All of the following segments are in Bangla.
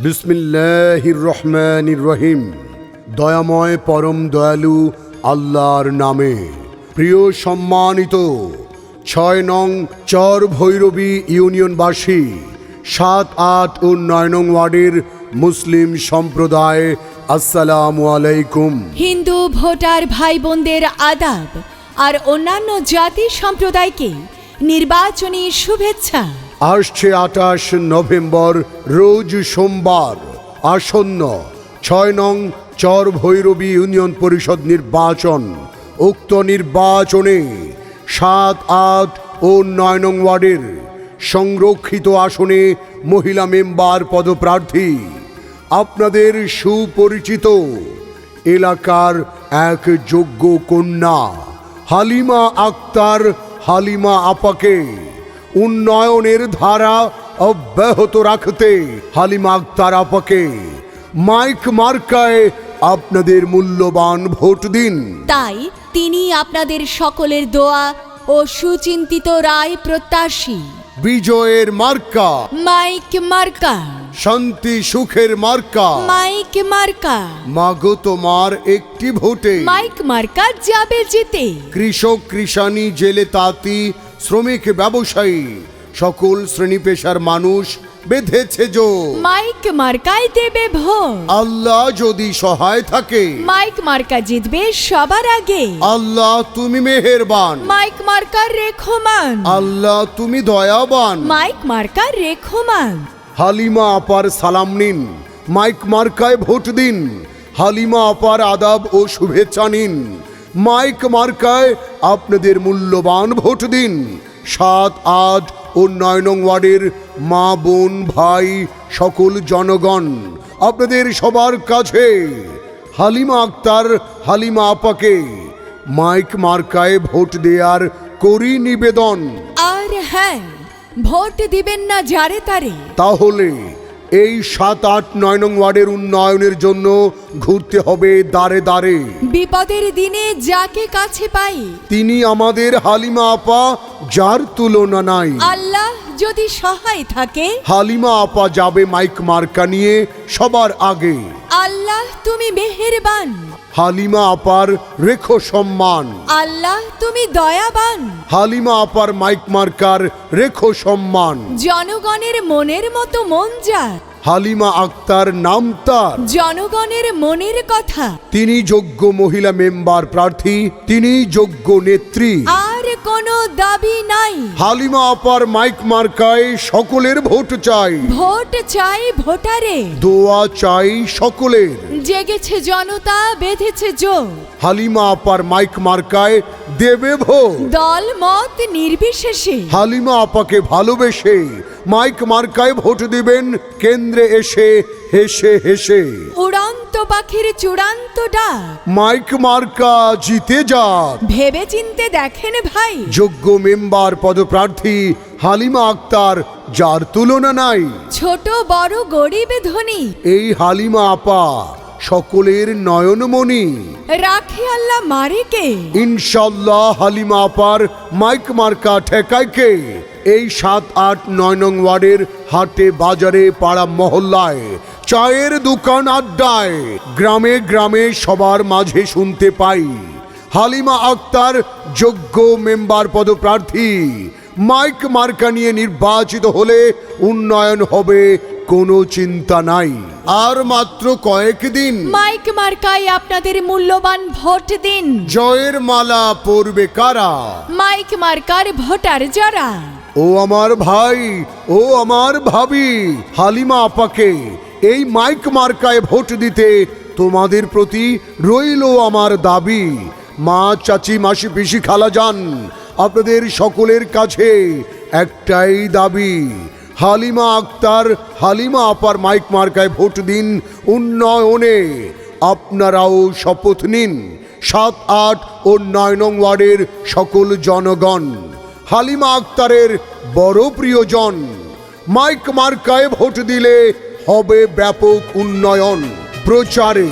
বিসমিল্লাহির রহমানির রহিম। দয়াময় পরম দয়ালু আল্লাহর নামে। প্রিয় সম্মানিত ৬ নং চর ভৈরবী ইউনিয়নবাসী, ৭, ৮ ও ৯ নং ওয়ার্ডের মুসলিম সম্প্রদায়, আসসালামু আলাইকুম। হিন্দু ভোটার ভাই বোনদের আদাব আর অন্যান্য জাতি সম্প্রদায়কে নির্বাচনী শুভেচ্ছা। আসছে ২৮ নভেম্বর রোজ সোমবার আসন্ন ৬ নং চর ভৈরবী ইউনিয়ন পরিষদ নির্বাচন। উক্ত নির্বাচনে ৭, ৮ ও ৯ নং ওয়ার্ডের সংরক্ষিত আসনে মহিলা মেম্বার পদপ্রার্থী আপনাদের সুপরিচিত এলাকার এক যোগ্য কন্যা হালিমা আক্তার হালিমা আপাকে উন্নয়নের ধারা অব্যাহত রাখতে হালিমা আক্তার আপাকে মাইক মার্কায় আপনাদের মূল্যবান ভোট দিন। তাই তিনি আপনাদের সকলের দোয়া ও সুচিন্তিত রায় প্রত্যাশী। বিজয়ের মার্কা মাইক মার্কা, শান্তি সুখের মার্কা। মাইক মার্কা, মাগো তোমার একটি ভোটে মাইক মার্কা যাবে জিতে। কৃষক, কৃষানি, জেলে, তাঁতি, শ্রমিক, ব্যবসায়ী সকল শ্রেণী পেশার মানুষ বেঁধেছে জোর। মাইক মার্কায় দেবে ভোট। আল্লাহ যদি সহায় থাকে মাইক মার্কা জিতবে সবার আগে। আল্লাহ তুমি মেহেরবান। Mic marker রেখমান। আল্লাহ তুমি দয়াবান। মাইক মার্কার রেখমান। হালিমা আপার সালাম নিন, মাইক মার্কায় ভোট দিন। হালিমা আপার আদাব ও শুভেচ্ছা নিন, মাইক মার্কায় আপনাদের মূল্যবান ভোট দিন। ৭, ৮ ও ৯ নং ওয়ার্ডের মা, বোন, ভাই সকল জনগণ আপনাদের সবার কাছে হালিমা আক্তার হালিমা আপাকে মাইক মার্কায় ভোট দেওয়ার করি নিবেদন। আর হ্যাঁ, ভোট দিবেন না যারে তারে। তাহলে এই ৭, ৮, ৯ নং ওয়ার্ডের উন্নয়নের জন্য ঘুরতে হবে দাঁড়ে দাঁড়ে। বিপদের দিনে যাকে কাছে পাই তিনি আমাদের হালিমা আপা, যার তুলনা নাই। আল্লাহ যদি সহায় থাকে হালিমা আপা যাবে মাইক মার্কা নিয়ে সবার আগে। আল্লাহ তুমি মেহেরবান। হালিমা আপার রেখো সম্মান। আল্লাহ তুমি দয়াবান। হালিমা আপার মাইক মার্কার রেখো সম্মান। জনগণের মনের মতো মন যার। হালিমা আক্তার নাম তার। জনগণের মনের কথা। তিনি যোগ্য মহিলা মেম্বার প্রার্থী, তিনি যোগ্য নেত্রী। আর কোনো দাবি নাই। হালিমা আপার মাইক মার্কায় সকলের ভোট চাই। ভোট চাই ভোটারে। দোয়া চাই সকলের। জেগেছে জনতা, বেঁধেছে জোর। হালিমা আপার মাইক মার্কায় দেবে ভোট। দল মত নির্বিশেষে হালিমা আপাকে ভালোবেসে মাইক মার্কায় ভোট দিবেন। কেন্দ্রে এসে হেসে হেসে উড়ন্ত পাখির চূড়ান্ত ডাক। মাইক মার্কা জিতে যাক। ভেবে চিনতে দেখেন ভাই, যোগ্য মেম্বার পদপ্রার্থী হালিমা আক্তার, যার তুলনা নাই। ছোট বড় গরিব ধনী এই হালিমা আপা সকলের নয়নমণি। রাখে আল্লাহ মারে কে। ইনশাল্লাহ হালিমা আপার মাইক মার্কা ঠেকায় কে। এই ৭, ৮, ৯ নং ওয়ার্ডের হাটে, বাজারে, পাড়া মহল্লায়, চায়ের দোকান, আড্ডায়, গ্রামে গ্রামে সবার মাঝে শুনতে পাই হালিমা আক্তার যোগ্য মেম্বার পদপ্রার্থী। মাইক মার্কা নিয়ে নির্বাচিত হলে উন্নয়ন হবে, কোনো চিন্তা নাই। আর মাত্র কয়েকদিন। মাইক মার্কায় আপনাদের মূল্যবান ভোট দিন। জয়ের মালা পরবে কারা? মাইক মার্কার ভোটার যারা। ও আমার ভাই, ও আমার ভাবি, হালিমা আপাকে এই মাইক মার্কায় ভোট দিতে তোমাদের প্রতি রইল আমার দাবি। মা, চাচি, মাসি, পিসি, খালাজান, আপনাদের সকলের কাছে একটাই দাবি, হালিমা আক্তার হালিমা আপার মাইক মার্কায় ভোট দিন। উন্নয়নে আপনারাও শপথ নিন। ৭, ৮ ও ৯ নং ওয়ার্ডের সকল জনগণ হালিমা আক্তারের বড় প্রিয়জন। মাইক মার্কায় ভোট দিলে হবে ব্যাপক উন্নয়ন। প্রচারে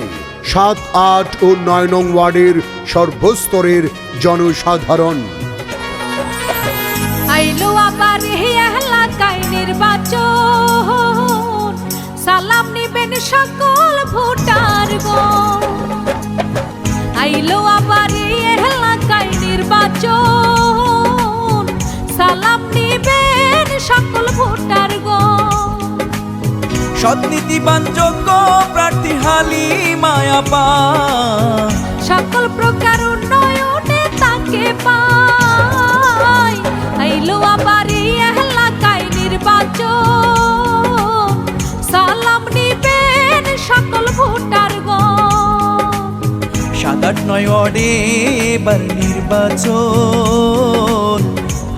৭, ৮ ও ৯ নং ওয়ার্ডের সর্বস্তরের জনসাধারণ। আইলো আবার এলাকায় নির্বাচন, সৎনীতিবান যোগ্য প্রার্থী হালিমা আপা, সকল প্রকার উন্নয়নে তাকে পাই। আইলো আবার এই এলাকায় নির্বাচন, সালাম নিবেন সকল ভোটারগণ। ৭-৮-৯ ওয়ার্ডে এবার নির্বাচন,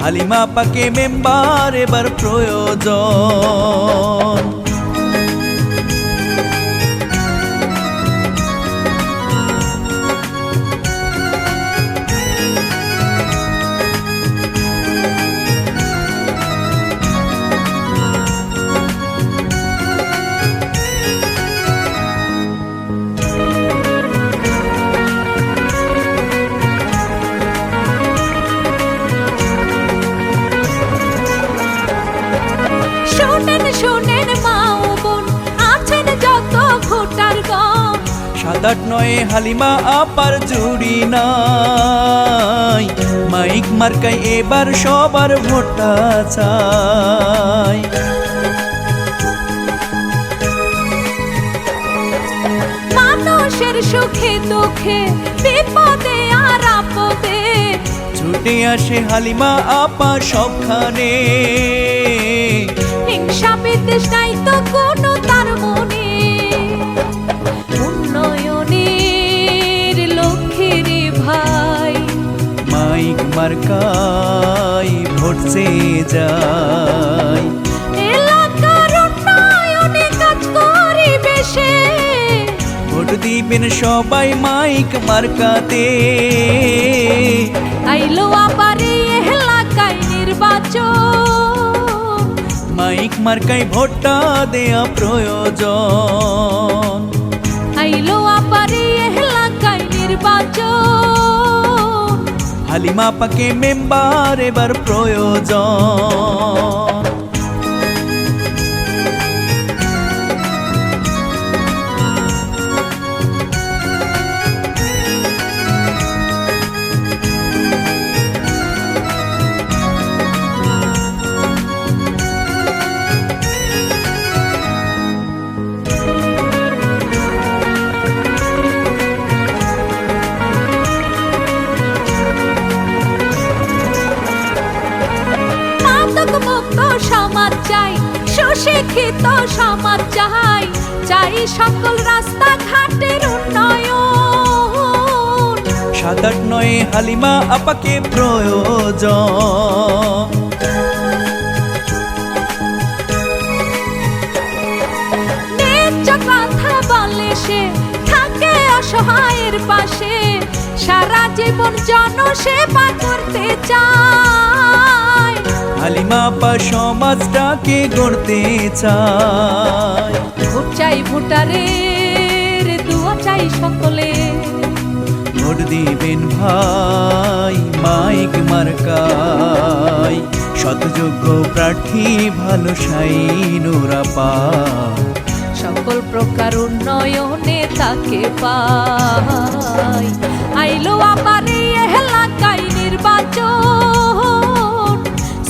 হালিমা আপাকে মেম্বার এবার প্রয়োজন। শোনেন শোনেন মা ও বোন, আছেন যত ভোটারগণ। ৭-৮-৯ হালিমা আপার জুড়ি নাই, মাইক মার্কায় এবার সবার ভোটটা চাই। মানুষের সুখে দুঃখে বিপদে আর আপদে ছুটে আসে হালিমা আপা সবখানে, হিংসা বিদ্বেষ নাই তো কোনো তার মনে। উন্নয়নের লক্ষ্যে রে ভাই, মাইক মার্কায় ভোট চেয়ে যায়। এলাকার উন্নয়নে কাজ করিবে সে, ভোট দিবেন সবাই মাইক মার্কাতে। আইলো আবার এই এলাকায় নির্বাচন, মাইক মার্কায় ভোটটা দেয়া প্রয়োজন। আইলো আবার এই এলাকায় নির্বাচন, হালিমা আপাকে মেম্বার এবার প্রয়োজন। মুক্ত সমাজ চাই, সুশিক্ষিত সমাজ চাই, চাই সকল রাস্তা ঘাটের উন্নয়ন। ৭-৮-৯ হালিমা আপাকে প্রয়োজন। ন্যায্য কথা বলে সে, থাকে অসহায়ের পাশে, সারা জীবন জনসেবা করতে চায়। হালিমা আপা সমাজটাকে গড়তে চায়। ভোট চাই ভোটারের, দুয়া চাই সকলে। ভোট দিবেন ভাই মাইক মার্কায়, সৎযোগ্য প্রার্থী ভালো শাইনুর আপা, সকল প্রকার উন্নয়নে তাকে পাই। আইলো আবার এই এলাকায় নির্বাচন,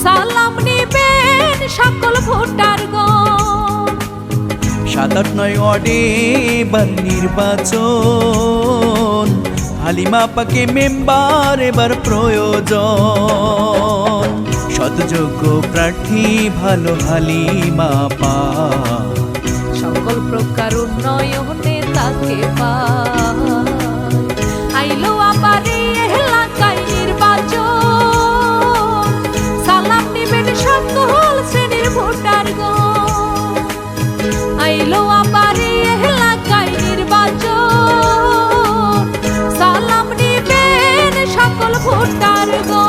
সালাম নিবেন সকল ভোটারগণ। ৭-৮-৯ ওয়ার্ডে এবার নির্বাচন, হালিমা আপাকে মেম্বার এবার প্রয়োজন। সৎযোগ্য প্রার্থী ভালো হালিমা আপা, সকল প্রকার উন্নয়নে তাকে পাই। আইলো আবার এই এলাকায় নির্বাচন, সালাম নিবেন সকল শ্রেণীর ভোটারগণ। আইলো আবার এই এলাকায় নির্বাচন, সালাম নিবেন সকল ভোটারগণ।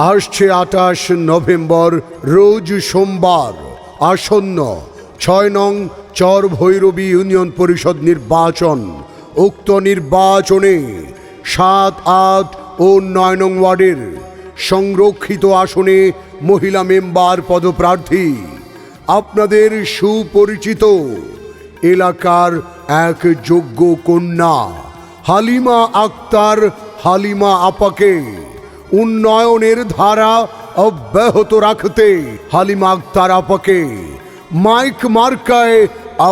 আসছে ২৮ নভেম্বর রোজ সোমবার আসন্ন ৬ নং চর ভৈরবী ইউনিয়ন পরিষদ নির্বাচন। উক্ত নির্বাচনে ৭, ৮ ও ৯ নং ওয়ার্ডের সংরক্ষিত আসনে মহিলা মেম্বার পদপ্রার্থী আপনাদের সুপরিচিত এলাকার এক যোগ্য কন্যা হালিমা আক্তার হালিমা আপাকে উন্নয়নের ধারা অব্যাহত রাখতে হালিমা আক্তার আপাকে মাইক মার্কায়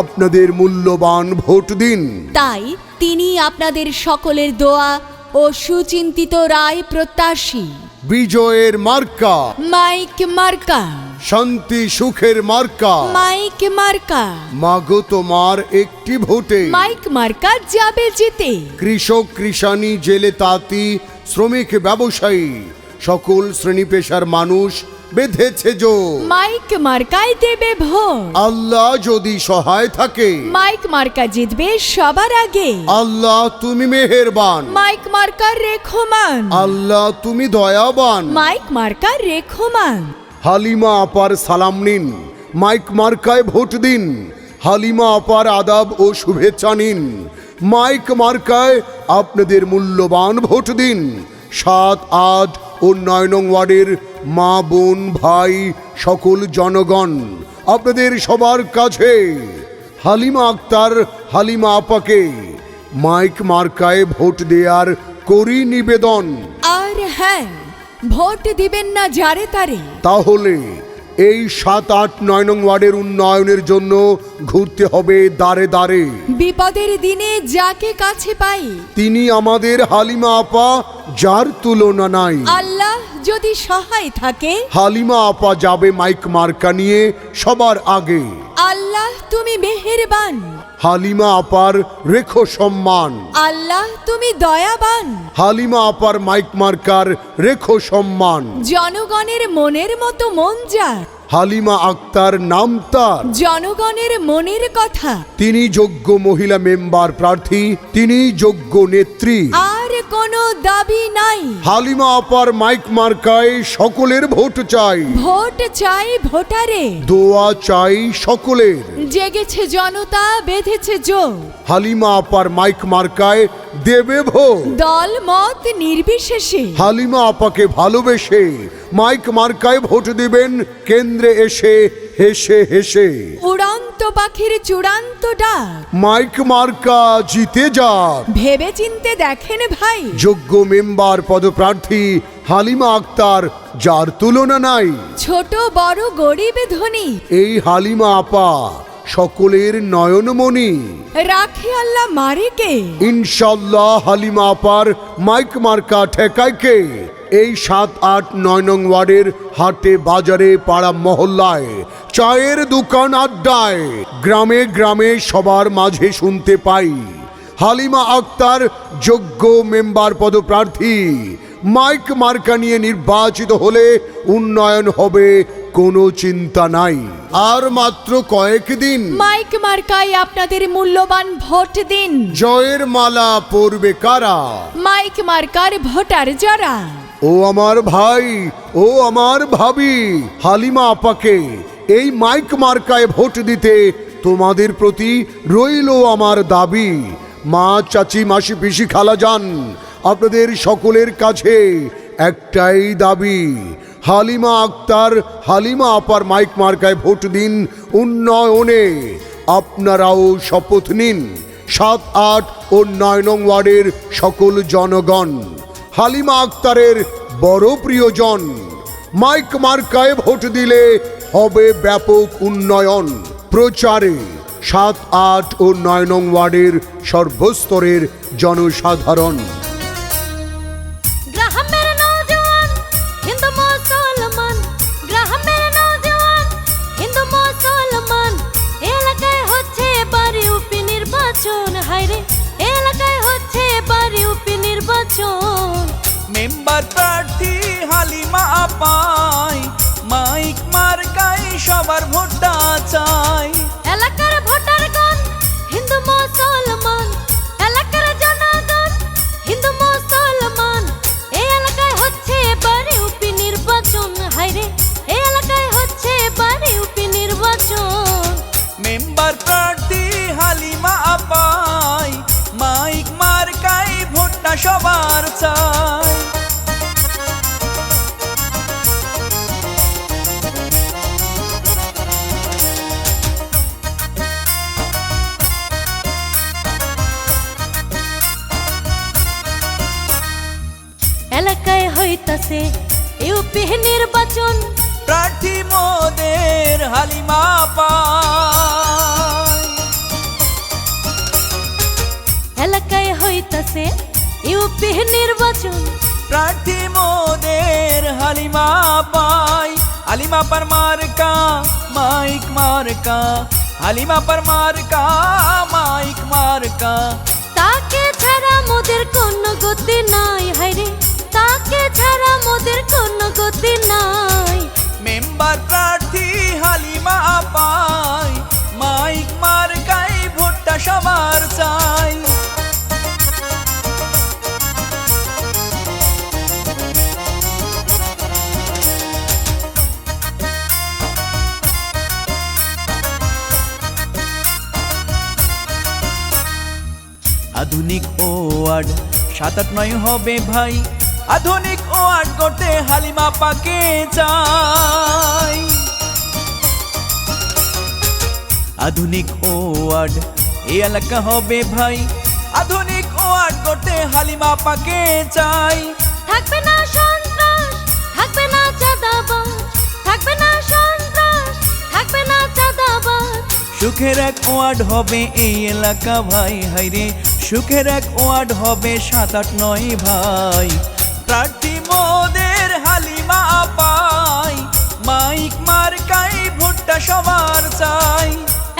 আপনাদের মূল্যবান ভোট দিন। তাই তিনি আপনাদের সকলের দোয়া ও সুচিন্তিত রায় প্রত্যাশী। বিজয়ের মার্কা, মাইক মার্কা, শান্তি সুখের মার্কা। মাইক মার্কা, মাগো তোমার একটি ভোটে মাইক মার্কা যাবে জিতে। কৃষক, কৃষানি, জেলে, তাঁতি, শ্রমিক, ব্যবসায়ী সকল শ্রেণী পেশার মানুষ বেঁধেছে জোর। মাইক মার্কায় দেবে ভোট। আল্লাহ যদি সহায় থাকে, মাইক মার্কা জিতবে সবার আগে। আল্লাহ তুমি মেহেরবান, মাইক মার্কার রেখমান। আল্লাহ তুমি দয়াবান। মাইক মার্কার রেখমান। হালিমা আপার সালাম নিন, মাইক মার্কায় ভোট দিন। হালিমা আপার আদাব ও শুভেচ্ছা নিন, মাইক মার্কায় আপনাদের মূল্যবান ভোট দিন। ৭, ৮ ও ৯ নং ওয়ার্ডের মা, বোন, ভাই সকল জনগণ আপনাদের সবার কাছে হালিমা আক্তার, হালিমা আপাকে মাইক মার্কায় ভোট দেওয়ার করি নিবেদন। আর হ্যাঁ, ভোট দিবেন না যারে তারে। তাহলে এই ৭, ৮, ৯ নং ওয়ার্ডের উন্নয়নের জন্য ঘুরতে হবে দাঁড়ে দাঁড়ে। বিপদের দিনে যাকে কাছে পাই তিনি আমাদের হালিমা আপা, যার তুলনা নাই। আল্লাহ যদি সহায় থাকে, হালিমা আপা যাবে মাইক মার্কা নিয়ে সবার আগে। আল্লাহ তুমি মেহেরবান। হালিমা আপার রেখো সম্মান। আল্লাহ তুমি দয়াবান। হালিমা আপার মাইক মার্কার রেখো সম্মান। জনগণের মনের মতো মন যার, হালিমা আক্তার নাম তার। জনগণের মনের কথা। তিনি যোগ্য মহিলা মেম্বার প্রার্থী, তিনি যোগ্য নেত্রী। আর কোনো দাবি নাই। হালিমা আপার মাইক মার্কায় সকলের ভোট চাই। ভোট চাই ভোটারে। দোয়া চাই সকলের। জেগেছে জনতা, বেঁধেছে জোর। হালিমা আপার মাইক মার্কায় দেবে ভোট। দল মত নির্বিশেষে হালিমা আপাকে ভালোবেসে মাইক মার্কায় ভোট দিবেন কেন্দ্রে এসে হেসে হেসে। উড়ন্ত পাখির চূড়ান্ত ডাক, মাইক মার্কা জিতে যাক। ভেবে চিনতে দেখেন ভাই, যোগ্য মেম্বার পদপ্রার্থী হালিমা আক্তার, যার তুলনা নাই। ছোট বড় গরিব ধনী এই হালিমা আপা সকলের নয়নমণি। রাখে আল্লাহ মারে কে। ইনশাল্লাহ হালিমা আপার মাইক মার্কা ঠেকায় কে। এই ৭, ৮, ৯ নং ওয়ার্ডের হাটে, বাজারে, পাড়া মহল্লায়, চায়ের দোকান, আড্ডায়, গ্রামে গ্রামে সবার মাঝে শুনতে পাই হালিমা আক্তার যোগ্য মেম্বার পদপ্রার্থী। মাইক মার্কা নিয়ে নির্বাচিত হলে উন্নয়ন হবে, কোনো চিন্তা নাই। আর মাত্র কয়েকদিন, মাইক মার্কায় আপনাদের মূল্যবান ভোট দিন। জয়ের মালা পরবে কারা? মাইক মার্কার ভোটার যারা। ও আমার ভাই, ও আমার ভাবি, হালিমা আপাকে এই মাইক মার্কায় ভোট দিতে তোমাদের প্রতি রইল আমার দাবি। মা, চাচি, মাসি, পিসি, খালাজান, আপনাদের সকলের কাছে একটাই দাবি, হালিমা আক্তার, হালিমা আপার মাইক মার্কায় ভোট দিন উন্নয়নে। আপনারাও শপথ নিন। ৭, ৮ ও ৯ নং ওয়ার্ডের সকল জনগণ হালিমা আক্তারের বড় প্রিয়জন। মাইক মার্কায় ভোট দিলে হবে ব্যাপক উন্নয়ন। প্রচারে ৭, ৮ ও ৯ নং ওয়ার্ডের সর্বস্তরের জনসাধারণ। গ্রামের নওজওয়ান হিন্দু মুসলমান, গ্রামের নওজওয়ান হিন্দু মুসলমান, এলাকায় হচ্ছে বাড়ি উপি নির্বাচন। হায়রে, এলাকায় হচ্ছে বাড়ি উপি নির্বাচন। মেম্বার প্রার্থী হালিমা আপাই, মাইক মার্কাই সবার ভোটটা চাই। এলাকার ভোটারগণ হিন্দু মুসলমান, এলাকার জনগণ হিন্দু মুসলমান, এই এলাকায় হচ্ছে বাড়ি উপি নির্বাচন। হায়রে, এই এলাকায় হচ্ছে বাড়ি উপি নির্বাচন। মেম্বার প্রার্থী হালিমা আপাই, মাইক মার্কাই ভোটটা সবার চাই। এলাকায় হইতাছে ইউপি নির্বাচন, প্রার্থী মোদের হালিমা আপাই। গেছে ইউপি নির্বাচন। প্রার্থী মোদের হালিমা পাই, হালিমা পার মার্কা মাইক মার্কা, হালিমা পার মার্কা মাইক মার্কা। তাকে ছাড়া মোদের কোনো গতি নাই, হায়রে তাকে ছাড়া মোদের কোনো গতি নাই। মেম্বার প্রার্থী হালিমা পাই, মাইক মার্কাই ভোটটা সবার চাই। আধুনিক ওয়ার্ড 7-8-9 হবে ভাই, আধুনিক ওয়ার্ড করতে হালিমা পাকে চাই। আধুনিক ওয়ার্ড এই এলাকা হবে ভাই, আধুনিক ওয়ার্ড করতে হালিমা পাকে চাই। থাকবে না সন্ত্রাস, থাকবে না চাঁদাবাজ, থাকবে না সন্ত্রাস, থাকবে না চাঁদাবাজ। সুখের এক ওয়ার্ড হবে এই এলাকা ভাই, হাইরে সুখের এক ওয়ার্ড হবে 7-8-9 ভাই। প্রার্থী মোদের হালিমা পাই, মাইক মার্কাই ভোটটা সবার চাই।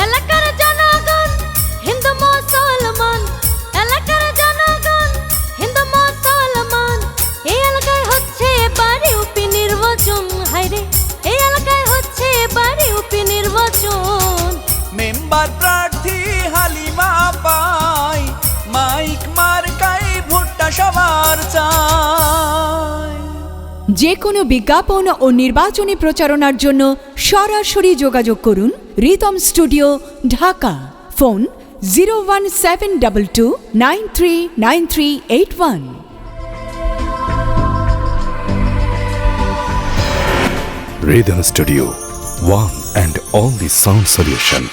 এলাকার জনগণ হিন্দু মুসলমান, এলাকার জনগণ হিন্দু মুসলমান। এই এলাকায় হচ্ছে এবার ইউপি নির্বাচন, হায়রে এই এলাকায় হচ্ছে এবার ইউপি নির্বাচন। মেম্বার প্রার্থী হালিমা পাই, মাইক মার্কাই ভোটটা সবার চাই। যে কোনো বিজ্ঞাপন ও নির্বাচনী প্রচারণার জন্য সরাসরি যোগাযোগ করুন Ritam studio, Dhaka. Phone 01722939381। Rhythm Studio, one and only sound solution.